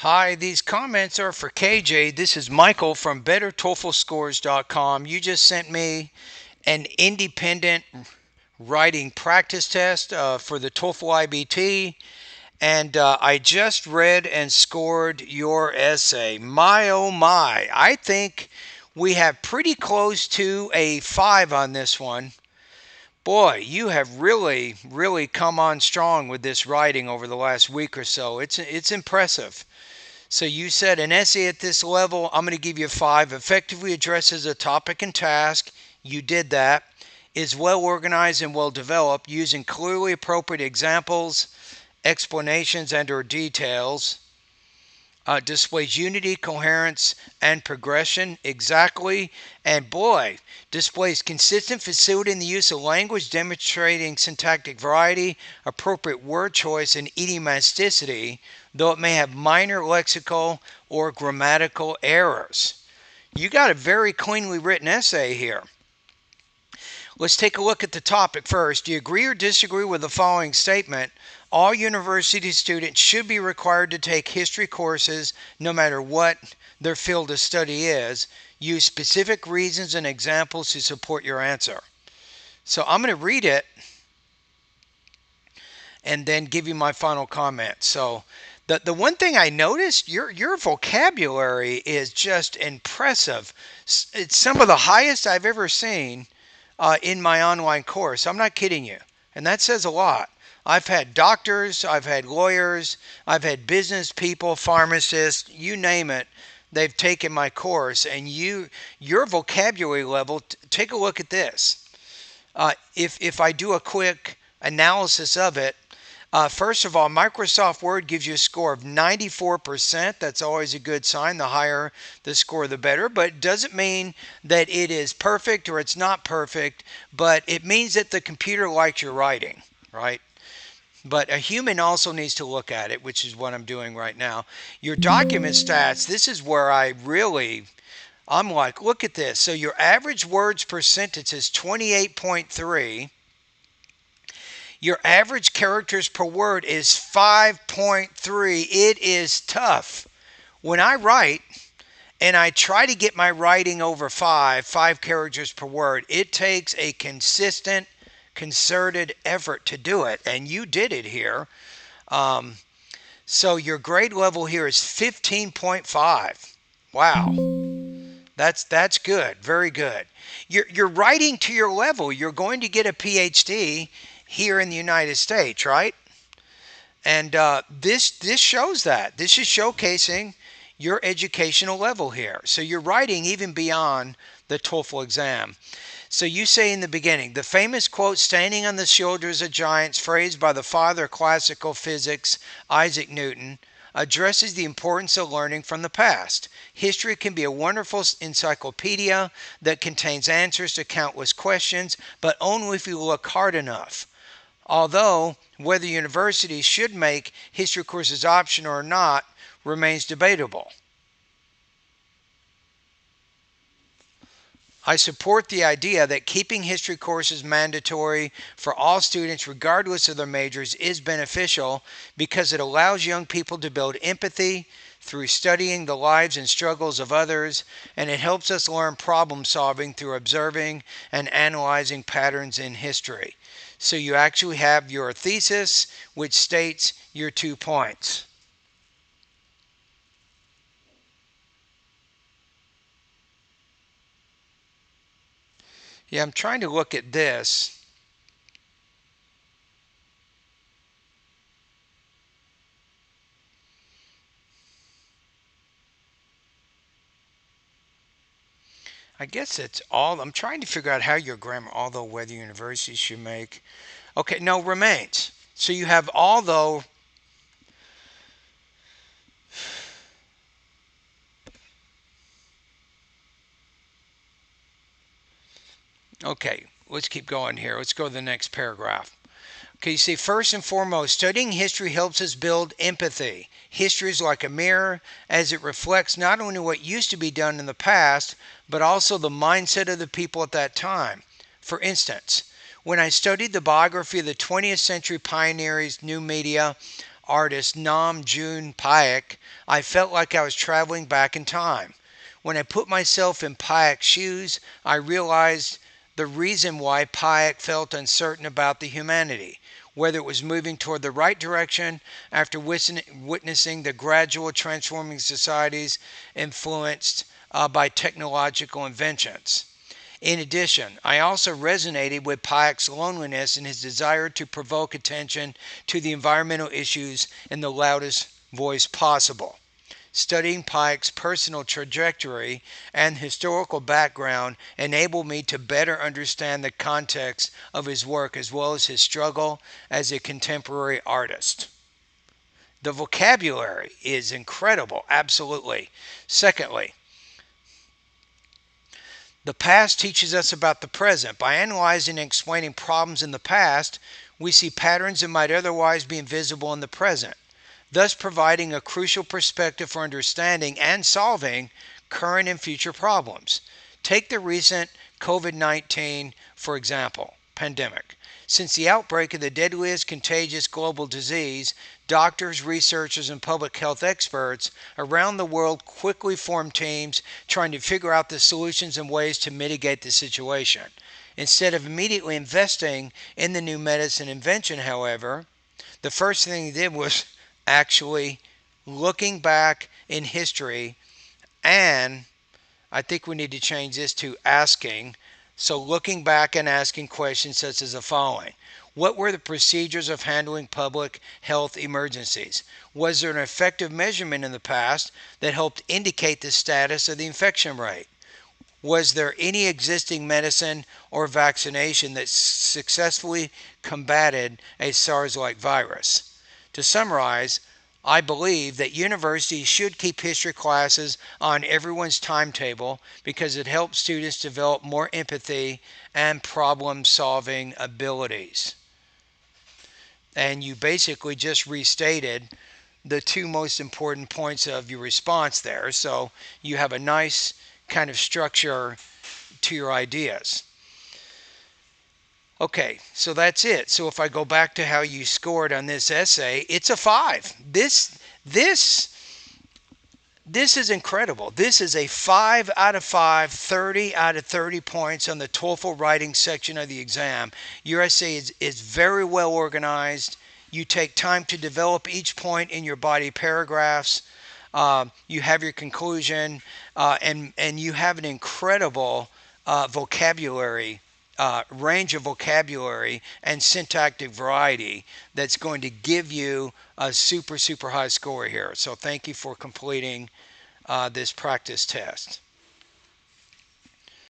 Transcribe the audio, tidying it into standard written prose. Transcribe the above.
Hi, these comments are for KJ. This is Michael from BetterTOEFLScores.com. You just sent me an independent writing practice test for the TOEFL IBT, and I just read and scored your essay. My oh my, I think we have pretty close to a 5 on this one. Boy, you have really come on strong with this writing over the last week or so. It's impressive. So you said an essay at this level, I'm going to give you a 5, effectively addresses a topic and task. You did that. Is well organized and well developed, using clearly appropriate examples, explanations, and/or details. Displays unity, coherence, and progression exactly. And boy, displays consistent facility in the use of language, demonstrating syntactic variety, appropriate word choice, and idiomaticity, though it may have minor lexical or grammatical errors. You got a very cleanly written essay here. Let's take a look at the topic first. Do you agree or disagree with the following statement? All university students should be required to take history courses no matter what their field of study is. Use specific reasons and examples to support your answer. So I'm going to read it and then give you my final comment. So the one thing I noticed, your vocabulary is just impressive. It's some of the highest I've ever seen in my online course. I'm not kidding you. And that says a lot. I've had doctors, I've had lawyers, I've had business people, pharmacists, you name it. They've taken my course, and your vocabulary level. Take a look at this. If I do a quick analysis of it, first of all, Microsoft Word gives you a score of 94%. That's always a good sign. The higher the score, the better. But it doesn't mean that it is perfect or it's not perfect, but it means that the computer likes your writing, right? But a human also needs to look at it, which is what I'm doing right now. Your document stats, this is where I'm like, look at this. So your average words per sentence is 28.3. Your average characters per word is 5.3. It is tough. When I write and I try to get my writing over five characters per word, it takes a consistent, concerted effort to do it. And you did it here. So your grade level here is 15.5. Wow. That's good. Very good. You're writing to your level. You're going to get a PhD here in the United States, right? And this shows that. This is showcasing your educational level here. So you're writing even beyond the TOEFL exam. So you say in the beginning, the famous quote, standing on the shoulders of giants, phrased by the father of classical physics, Isaac Newton, addresses the importance of learning from the past. History can be a wonderful encyclopedia that contains answers to countless questions, but only if you look hard enough. Although whether universities should make history courses optional or not remains debatable. I support the idea that keeping history courses mandatory for all students regardless of their majors is beneficial because it allows young people to build empathy through studying the lives and struggles of others, and it helps us learn problem solving through observing and analyzing patterns in history. So you actually have your thesis, which states your 2 points. Yeah, I'm trying to look at this. I guess it's all. I'm trying to figure out how your grammar, although whether universities should make. Okay, no, remains. So you have although. Okay, let's keep going here. Let's go to the next paragraph. Okay, you see, first and foremost, studying history helps us build empathy. History is like a mirror as it reflects not only what used to be done in the past, but also the mindset of the people at that time. For instance, when I studied the biography of the 20th century pioneers, new media, artist Nam June Paik, I felt like I was traveling back in time. When I put myself in Paik's shoes, I realized the reason why Paik felt uncertain about the humanity, whether it was moving toward the right direction after witnessing the gradual transforming societies influenced by technological inventions. In addition, I also resonated with Paik's loneliness and his desire to provoke attention to the environmental issues in the loudest voice possible. Studying Paik's personal trajectory and historical background enabled me to better understand the context of his work as well as his struggle as a contemporary artist. The vocabulary is incredible, absolutely. Secondly, the past teaches us about the present. By analyzing and explaining problems in the past, we see patterns that might otherwise be invisible in the present, thus providing a crucial perspective for understanding and solving current and future problems. Take the recent COVID-19, for example, pandemic. Since the outbreak of the deadliest contagious global disease, doctors, researchers, and public health experts around the world quickly formed teams trying to figure out the solutions and ways to mitigate the situation. Instead of immediately investing in the new medicine invention, however, the first thing they did was actually looking back in history, and I think we need to change this to asking. So, looking back and asking questions such as the following: what were the procedures of handling public health emergencies? Was there an effective measurement in the past that helped indicate the status of the infection rate? Was there any existing medicine or vaccination that successfully combated a SARS like virus? To summarize, I believe that universities should keep history classes on everyone's timetable because it helps students develop more empathy and problem solving abilities. And you basically just restated the two most important points of your response there. So you have a nice kind of structure to your ideas. Okay, so that's it. So if I go back to how you scored on this essay, it's a 5. This is incredible. This is a 5 out of 5, 30 out of 30 points on the TOEFL writing section of the exam. Your essay is very well organized. You take time to develop each point in your body paragraphs. You have your conclusion, and you have an incredible vocabulary range of vocabulary and syntactic variety that's going to give you a super high score here. So thank you for completing this practice test.